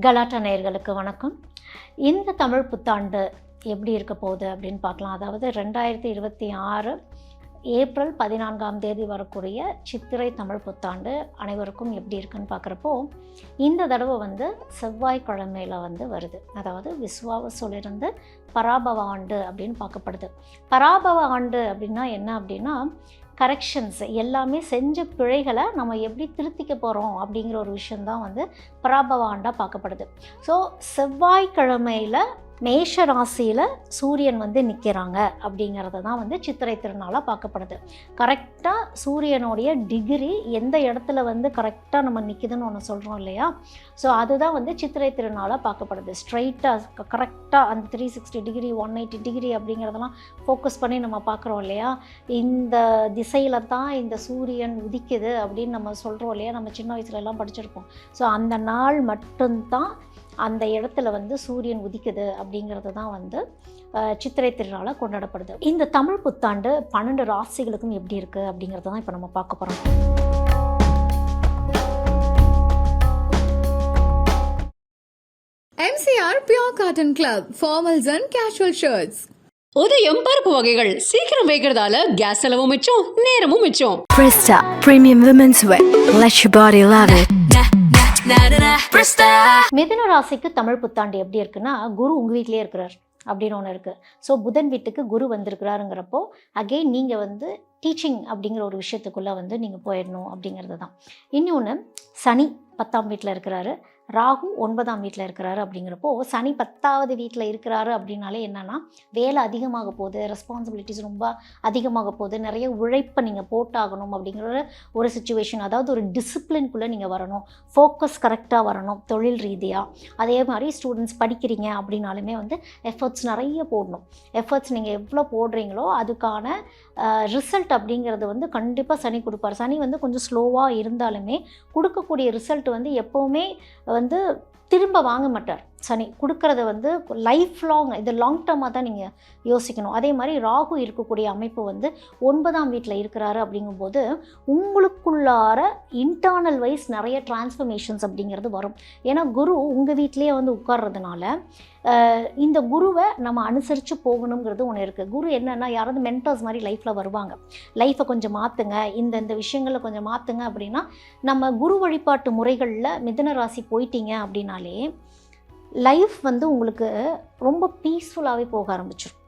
கலாட்டா நேயர்களுக்கு வணக்கம். இந்த தமிழ் புத்தாண்டு எப்படி இருக்க போகுது அப்படின்னு பார்க்கலாம். அதாவது 2026 ஏப்ரல் 14ஆம் தேதி வரக்கூடிய சித்திரை தமிழ் புத்தாண்டு அனைவருக்கும் எப்படி இருக்குன்னு பார்க்குறப்போ, இந்த தடவை செவ்வாய்க்கிழமையில் வருது. அதாவது விஸ்வாவசுலிருந்து பராபவ ஆண்டு அப்படின்னு பார்க்கப்படுது. பராபவ ஆண்டு அப்படின்னா என்ன அப்படின்னா, கரெக்ஷன்ஸ் எல்லாமே செஞ்ச பிழைகளை நம்ம எப்படி திருத்திக்க போகிறோம் அப்படிங்கிற ஒரு விஷயந்தான் பராபவ ஆண்டாக பார்க்கப்படுது. ஸோ செவ்வாய்க்கிழமையில் மேஷ ராசியில் சூரியன் நிற்கிறாங்க அப்படிங்கிறது தான் சித்திரை திருநாளாக பார்க்கப்படுது. கரெக்டாக சூரியனுடைய டிகிரி எந்த இடத்துல கரெக்டாக நம்ம நிற்கிதுன்னு ஒன்று சொல்கிறோம் இல்லையா? ஸோ அதுதான் சித்திரை திருநாளாக பார்க்கப்படுது. ஸ்ட்ரைட்டாக கரெக்டாக அந்த 360 டிகிரி 180 டிகிரி அப்படிங்கிறதெல்லாம் ஃபோக்கஸ் பண்ணி நம்ம பார்க்குறோம் இல்லையா? இந்த திசையில் தான் இந்த சூரியன் உதிக்குது அப்படின்னு நம்ம சொல்கிறோம் இல்லையா? நம்ம சின்ன வயசுலலாம் படிச்சிருப்போம். ஸோ அந்த நாள் மட்டும்தான் அந்த இடத்துல சூரியன் உதிக்குது அப்படிங்கிறது தான் சித்திரை திருநாளாக கொண்டாடப்படுது. இந்த தமிழ் புத்தாண்டு 12 ராசிகளுக்கும் எப்படி இருக்குது அப்படிங்கிறத தான் இப்போ நம்ம பார்க்க போகிறோம். MCR Pure Cotton Club, formals and casual shirts. உதயம் பருப்பு வகைகள் சீக்கிரம் வைக்கிறதால கேஸ் செலவும் மிச்சம், நேரமும் மிச்சம். Presta Premium Women's Wear. Let your body love it. மிதுன ராசிக்கு தமிழ் புத்தாண்டு எப்படி இருக்குன்னா, குரு உங்கள் வீட்டிலே இருக்கிறார் அப்படின்னு ஒன்று இருக்குது. ஸோ புதன் வீட்டுக்கு குரு வந்திருக்கிறாருங்கிறப்போ அகெயின் நீங்கள் டீச்சிங் அப்படிங்கிற ஒரு விஷயத்துக்குள்ளே நீங்கள் போயிடணும் அப்படிங்கிறது தான். இன்னொன்று, சனி 10ஆம் வீட்டில் இருக்கிறாரு, ராகு 9ஆம் வீட்டில் இருக்கிறாரு. அப்படிங்கிறப்போ சனி 10ஆவது வீட்டில் இருக்கிறாரு அப்படின்னாலே என்னென்னா, வேலை அதிகமாக போகுது, ரெஸ்பான்சிபிலிட்டிஸ் ரொம்ப அதிகமாக போகுது, நிறைய உழைப்பை நீங்கள் போட்டாகணும் அப்படிங்கிற ஒரு சுச்சுவேஷன். அதாவது ஒரு டிசிப்ளின்குள்ளே நீங்கள் வரணும், ஃபோக்கஸ் கரெக்டாக வரணும் தொழில் ரீதியாக. அதே மாதிரி ஸ்டூடெண்ட்ஸ் படிக்கிறீங்க அப்படின்னாலுமே எஃபர்ட்ஸ் நிறைய போடணும். எஃபர்ட்ஸ் நீங்கள் எவ்வளோ போடுறீங்களோ அதுக்கான ரிசல்ட் அப்படிங்கிறது கண்டிப்பாக சனி கொடுப்பார். சனி கொஞ்சம் ஸ்லோவாக இருந்தாலுமே கொடுக்கக்கூடிய ரிசல்ட் எப்போவுமே திரும்ப வாங்க மாட்டார். சனி கொடுக்கறது லைஃப் லாங், இது லாங் டர்மாக தான் நீங்கள் யோசிக்கணும். அதே மாதிரி ராகு இருக்கக்கூடிய அமைப்பு 9ஆம் வீட்டில் இருக்கிறாரு. அப்படிங்கும்போது உங்களுக்குள்ளார இன்டர்னல் வைஸ் நிறைய டிரான்ஸ்ஃபர்மேஷன்ஸ் அப்படிங்கிறது வரும். ஏன்னா குரு உங்கள் வீட்டிலேயே உட்கார்றதுனால இந்த குருவை நம்ம அனுசரித்து போகணுங்கிறது ஒன்று இருக்குது. குரு என்னென்னா, யாராவது மென்டர்ஸ் மாதிரி லைஃப்பில் வருவாங்க, லைஃப்பை கொஞ்சம் மாற்றுங்க, இந்த விஷயங்களை கொஞ்சம் மாற்றுங்க அப்படின்னா, நம்ம குரு வழிபாட்டு முறைகளில் மிதுன ராசி போயிட்டீங்க அப்படின்னாலே லைஃப் உங்களுக்கு ரொம்ப பீஸ்ஃபுல்லாகவே போக ஆரம்பிச்சிடும்.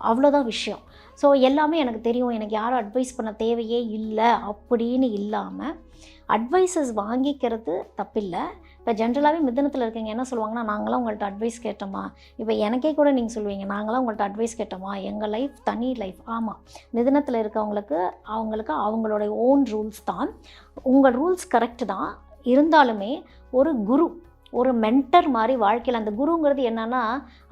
அவ்வளோதான் விஷயம். ஸோ எல்லாமே எனக்கு தெரியும், எனக்கு யாரும் அட்வைஸ் பண்ண தேவையே இல்லை அப்படின்னு இல்லாமல் அட்வைஸஸ் வாங்கிக்கிறது தப்பில்லை. இப்போ ஜென்ரலாகவே மிதுனத்தில் இருக்கீங்க என்ன சொல்லுவாங்கன்னா, நாங்களாம் உங்கள்கிட்ட அட்வைஸ் கேட்டோமா? இப்போ எனக்கே கூட நீங்கள் சொல்லுவீங்க, நாங்களாம் உங்கள்கிட்ட அட்வைஸ் கேட்டோமா? எங்கள் லைஃப் தனி லைஃப். ஆமாம், மிதுனத்தில் இருக்கவங்களுக்கு அவங்களோட ஓன் ரூல்ஸ் தான். உங்கள் ரூல்ஸ் கரெக்டு தான். இருந்தாலுமே ஒரு குரு, ஒரு மென்டர் மாதிரி வாழ்க்கையில், அந்த குருங்கிறது என்னென்னா,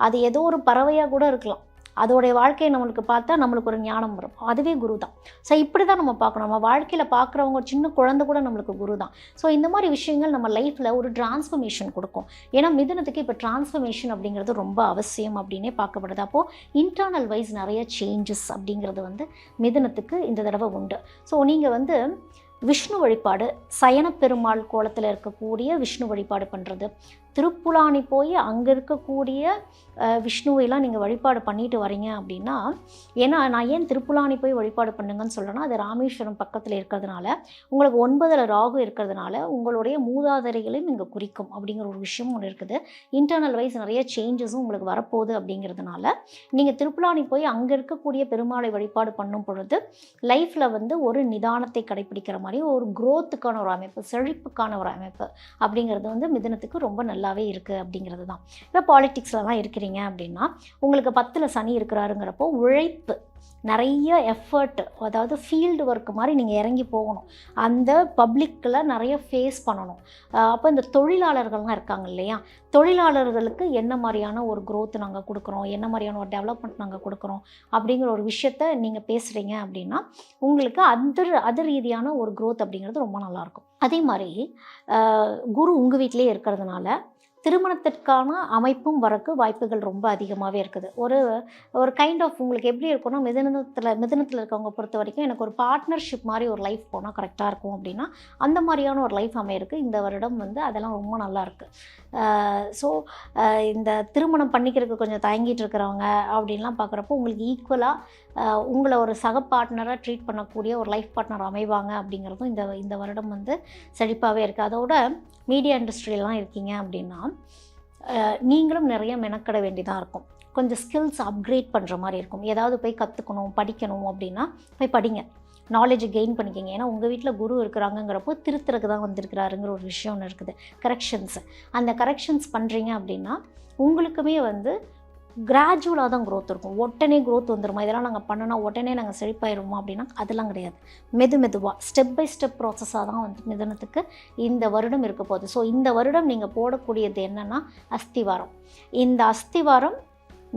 அது ஏதோ ஒரு பறவையாக கூட இருக்கலாம், அதோடைய வாழ்க்கையை நம்மளுக்கு பார்த்தா நம்மளுக்கு ஒரு ஞானம் வரும், அதுவே குரு தான். ஸோ இப்படி தான் நம்ம பார்க்கணும். நம்ம வாழ்க்கையில் பார்க்குறவங்க சின்ன குழந்தை கூட நம்மளுக்கு குரு தான். ஸோ இந்த மாதிரி விஷயங்கள் நம்ம லைஃப்பில் ஒரு டிரான்ஸ்ஃபர்மேஷன் கொடுக்கும். ஏன்னா மிதுனத்துக்கு இப்போ டிரான்ஸ்ஃபர்மேஷன் அப்படிங்கிறது ரொம்ப அவசியம் அப்படின்னே பார்க்கப்படுது. அப்போது இன்டர்னல் வைஸ் நிறைய சேஞ்சஸ் அப்படிங்கிறது மிதுனத்துக்கு இந்த தடவை உண்டு. ஸோ நீங்கள் விஷ்ணு வழிபாடு, சயன பெருமாள் கோலத்தில் இருக்கக்கூடிய விஷ்ணு வழிபாடு பண்ணுறது, திருப்புலானி போய் அங்கே இருக்கக்கூடிய விஷ்ணுவையெல்லாம் நீங்கள் வழிபாடு பண்ணிட்டு வரீங்க அப்படின்னா, ஏன்னா நான் ஏன் திருப்புலானி போய் வழிபாடு பண்ணுங்கன்னு சொல்கிறேன்னா, அது ராமேஸ்வரம் பக்கத்தில் இருக்கிறதுனால, உங்களுக்கு 9ல் ராகு இருக்கிறதுனால உங்களுடைய மூதாதைகளையும் இங்கே குறிக்கும் அப்படிங்கிற ஒரு விஷயம் ஒன்று இருக்குது. இன்டர்னல் வைஸ் நிறைய சேஞ்சஸும் உங்களுக்கு வரப்போகுது அப்படிங்கிறதுனால நீங்கள் திருப்புலானி போய் அங்கே இருக்கக்கூடிய பெருமாளை வழிபாடு பண்ணும் பொழுது லைஃப்பில் ஒரு நிதானத்தை கடைப்பிடிக்கிற மாதிரி ஒரு growthக்கான ஒரு அமைப்பு, செழிப்புக்கான ஒரு அமைப்பு அப்படிங்கிறது மிதுனத்துக்கு ரொம்ப நல்லாவே இருக்குது அப்படிங்கிறது தான். இப்போ பாலிட்டிக்ஸ்லாம் இருக்கிறீங்க அப்படின்னா, உங்களுக்கு 10ல் சனி இருக்கிறாருங்கிறப்போ உழைப்பு, நிறைய எஃபர்ட், அதாவது ஃபீல்டு ஒர்க் மாதிரி நீங்கள் இறங்கி போகணும், அந்த பப்ளிக்கில் நிறைய ஃபேஸ் பண்ணணும். அப்போ இந்த தொழிலாளர்கள்லாம் இருக்காங்க இல்லையா, தொழிலாளர்களுக்கு என்ன மாதிரியான ஒரு growth நாங்கள் கொடுக்குறோம், என்ன மாதிரியான ஒரு டெவலப்மெண்ட் நாங்கள் கொடுக்குறோம் அப்படிங்கிற ஒரு விஷயத்த நீங்கள் பேசுகிறீங்க அப்படின்னா உங்களுக்கு அது ரீதியான ஒரு growth அப்படிங்கிறது ரொம்ப நல்லாயிருக்கும். அதே மாதிரி குரு உங்கள் வீட்டிலே இருக்கிறதுனால திருமணத்திற்கான அமைப்பும் வரக்கு வாய்ப்புகள் ரொம்ப அதிகமாகவே இருக்குது. ஒரு கைண்ட் ஆஃப் உங்களுக்கு எப்படி இருக்குன்னா, மிதுனத்தில் இருக்கவங்க பொறுத்த வரைக்கும் எனக்கு ஒரு பார்ட்னர்ஷிப் மாதிரி ஒரு லைஃப் போனால் கரெக்டாக இருக்கும் அப்படின்னா, அந்த மாதிரியான ஒரு லைஃப் அமையிருக்கு இந்த வருடம் வந்து அதெல்லாம் ரொம்ப நல்லாயிருக்கு. ஸோ இந்த திருமணம் பண்ணிக்கிறதுக்கு கொஞ்சம் தயங்கிட்டு இருக்கிறவங்க அப்படின்லாம் பார்க்குறப்போ உங்களுக்கு ஈக்குவலாக உங்களை ஒரு சக பார்ட்னராக ட்ரீட் பண்ணக்கூடிய ஒரு லைஃப் பார்ட்னர் அமைவாங்க அப்படிங்கிறதும் இந்த வருடம் வந்து செழிப்பாகவே இருக்குது. அதோட மீடியா இண்டஸ்ட்ரியிலாம் இருக்கீங்க அப்படின்னா நீங்களும் நிறைய மெனக்கட வேண்டியதாக இருக்கும். கொஞ்சம் ஸ்கில்ஸ் அப்கிரேட் பண்ணுற மாதிரி இருக்கும். ஏதாவது போய் கற்றுக்கணும் படிக்கணும் அப்படின்னா போய் படிங்க, நாலேஜ் கெயின் பண்ணிக்கிங்க. ஏன்னா உங்கள் வீட்டில் குரு இருக்கிறாங்கங்கிறப்போ திருத்தருக்கு தான் வந்திருக்கிறாருங்கிற ஒரு விஷயம் ஒன்று இருக்குது. அந்த கரெக்ஷன்ஸ் பண்ணுறீங்க அப்படின்னா உங்களுக்குமே வந்து கிராஜுவலாக தான் க்ரோத் இருக்கும். உடனே க்ரோத் வந்துடுமா, இதெல்லாம் நாங்கள் பண்ணோன்னா உடனே நாங்கள் செழிப்பாயிருவோமா அப்படின்னா அதெல்லாம் கிடையாது. மெதுவாக ஸ்டெப் பை ஸ்டெப் ப்ராசஸாக தான் வந்து மிதுனத்துக்கு இந்த வருடம் இருக்க போகுது. ஸோ இந்த வருடம் நீங்கள் போடக்கூடியது என்னென்னா அஸ்திவாரம். இந்த அஸ்திவாரம்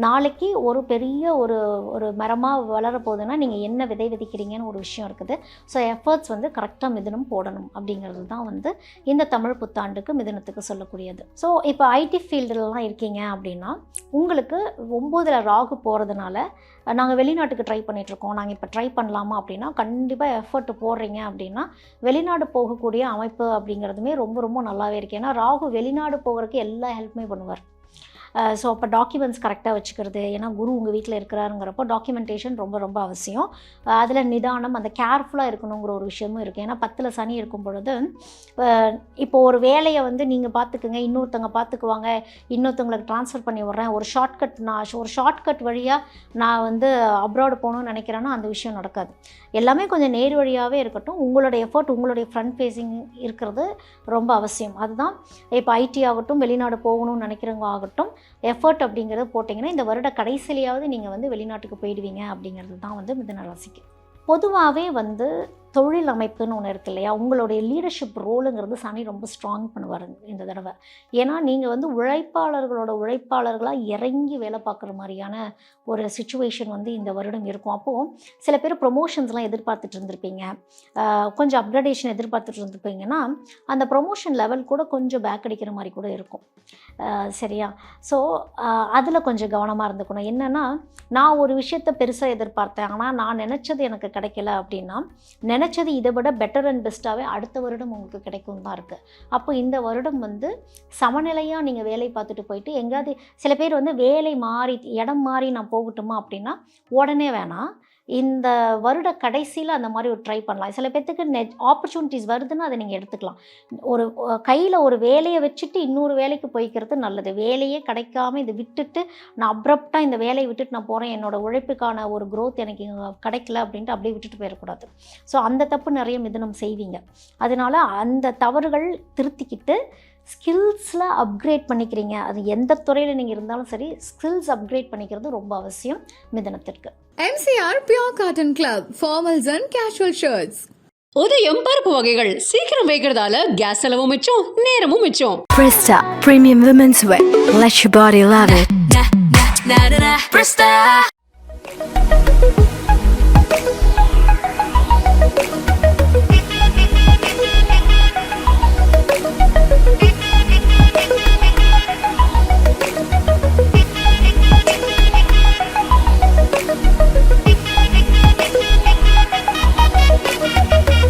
நாளைக்கு ஒரு பெரிய ஒரு மரமாக வளரப்போகுதுன்னா நீங்கள் என்ன விதை விதைக்கிறீங்கன்னு ஒரு விஷயம் இருக்குது. ஸோ எஃபர்ட்ஸ் வந்து கரெக்டாக மிதுனம் போடணும் அப்படிங்கிறது தான் வந்து இந்த தமிழ் புத்தாண்டுக்கு மிதுனத்துக்கு சொல்லக்கூடியது. ஸோ இப்போ ஐடி ஃபீல்டுலலாம் இருக்கீங்க அப்படின்னா உங்களுக்கு 9ல் ராகு போகிறதுனால நாங்கள் வெளிநாட்டுக்கு ட்ரை பண்ணிகிட்ருக்கோம், நாங்கள் இப்போ ட்ரை பண்ணலாமா அப்படின்னா கண்டிப்பாக எஃபர்ட் போடுறீங்க அப்படின்னா வெளிநாடு போகக்கூடிய அமைப்பு அப்படிங்கிறதுமே ரொம்ப நல்லாவே இருக்குது. ஏன்னா ராகு வெளிநாடு போகிறதுக்கு எல்லா ஹெல்ப்புமே பண்ணுவார். ஸோ அப்போ டாக்குமெண்ட்ஸ் கரெக்டாக வச்சுக்கிறது, ஏன்னா குரு உங்கள் வீட்டில் இருக்கிறாருங்கிறப்போ டாக்குமெண்டேஷன் ரொம்ப அவசியம். அதில் நிதானம், அந்த கேர்ஃபுல்லாக இருக்கணுங்கிற ஒரு விஷயமும் இருக்குது. ஏன்னா 10ல் சனி இருக்கும் பொழுது இப்போது ஒரு வேலையை வந்து நீங்கள் பார்த்துக்குங்க, இன்னொருத்தவங்க பார்த்துக்குவாங்க, இன்னொருத்தவங்களுக்கு ட்ரான்ஸ்ஃபர் பண்ணி விட்றேன், ஒரு ஷார்ட்கட் வழியாக நான் வந்து அப்ராடு போகணும்னு நினைக்கிறேன்னா அந்த விஷயம் நடக்காது. எல்லாமே கொஞ்சம் நேர் வழியாகவே இருக்கட்டும். உங்களோட எஃபர்ட், உங்களுடைய ஃப்ரண்ட் ஃபேஸிங் இருக்கிறது ரொம்ப அவசியம். அதுதான் இப்போ ஐடி ஆகட்டும், வெளிநாடு போகணும்னு நினைக்கிறவங்க ஆகட்டும், எஃபர்ட் அப்படிங்கிறத போட்டிங்கன்னா இந்த வருட கடைசியிலையாவது நீங்கள் வந்து வெளிநாட்டுக்கு போயிடுவீங்க அப்படிங்கிறது தான் வந்து மிதுன ராசிக்கு. பொதுவாகவே வந்து தொழில் அமைப்புன்னு ஒன்று இருக்குது இல்லையா, உங்களுடைய லீடர்ஷிப் ரோலுங்கிறது சனி ரொம்ப ஸ்ட்ராங் பண்ணுவார் இந்த தடவை. ஏன்னா நீங்கள் வந்து உழைப்பாளர்களாக இறங்கி வேலை பார்க்குற மாதிரியான ஒரு சிச்சுவேஷன் வந்து இந்த வருடம் இருக்கும். அப்போது சில பேர் ப்ரொமோஷன்ஸ்லாம் எதிர்பார்த்துட்டு இருந்திருப்பீங்க, கொஞ்சம் அப்கிரேடேஷன் எதிர்பார்த்துட்டு இருந்திருப்பீங்கன்னா அந்த ப்ரொமோஷன் லெவல் கூட கொஞ்சம் பேக் அடிக்கிற மாதிரி கூட இருக்கும். சரியா? ஸோ அதில் கொஞ்சம் கவனமாக இருந்துக்கணும். என்னென்னா, நான் ஒரு விஷயத்தை பெருசாக எதிர்பார்த்தேன், ஆனால் நான் நினச்சது எனக்கு கிடைக்கல அப்படின்னா நினச்சது இதை விட பெட்டர் அண்ட் பெஸ்ட்டாகவே அடுத்த வருடம் உங்களுக்கு கிடைக்கும் தான் இருக்குது. அப்போ இந்த வருடம் வந்து சமநிலையாக நீங்கள் வேலை பார்த்துட்டு போயிட்டு எங்கேயாவது சில பேர் வந்து வேலை மாறி இடம் மாறி நான் போகட்டுமா அப்படின்னா உடனே வேணாம். இந்த வருட கடைசியில் அந்த மாதிரி ஒரு ட்ரை பண்ணலாம். சில பேர்த்துக்கு ஆப்பர்ச்சுனிட்டிஸ் வருதுன்னா அதை நீங்கள் எடுத்துக்கலாம். ஒரு கையில் ஒரு வேலையை வச்சுட்டு இன்னொரு வேலைக்கு போய்க்கிறது நல்லது. வேலையே கிடைக்காம இதை விட்டுட்டு நான் அப்ரப்டாக இந்த வேலையை விட்டுட்டு நான் போகிறேன், என்னோடய உழைப்புக்கான ஒரு க்ரோத் எனக்கு கிடைக்கல அப்படின்ட்டு அப்படியே விட்டுட்டு போயிடக்கூடாது. ஸோ அந்த தப்பு நிறைய மிதுனம் செய்வீங்க. அதனால் அந்த தவறுகள் திருத்திக்கிட்டு ஸ்கில்ஸில் அப்கிரேட் பண்ணிக்கிறீங்க. அது எந்த துறையில் நீங்கள் இருந்தாலும் சரி, ஸ்கில்ஸ் அப்கிரேட் பண்ணிக்கிறது ரொம்ப அவசியம் மிதுனத்திற்கு. MCR Pure Cotton Club, formals and casual shirts. உதயம் பருப்பு வகைகள் சீக்கிரம் வைக்கிறதால கேஸ் செலவும் மிச்சம், நேரமும் மிச்சம். Presta Premium Women's Wear. Let your body love it. Presta.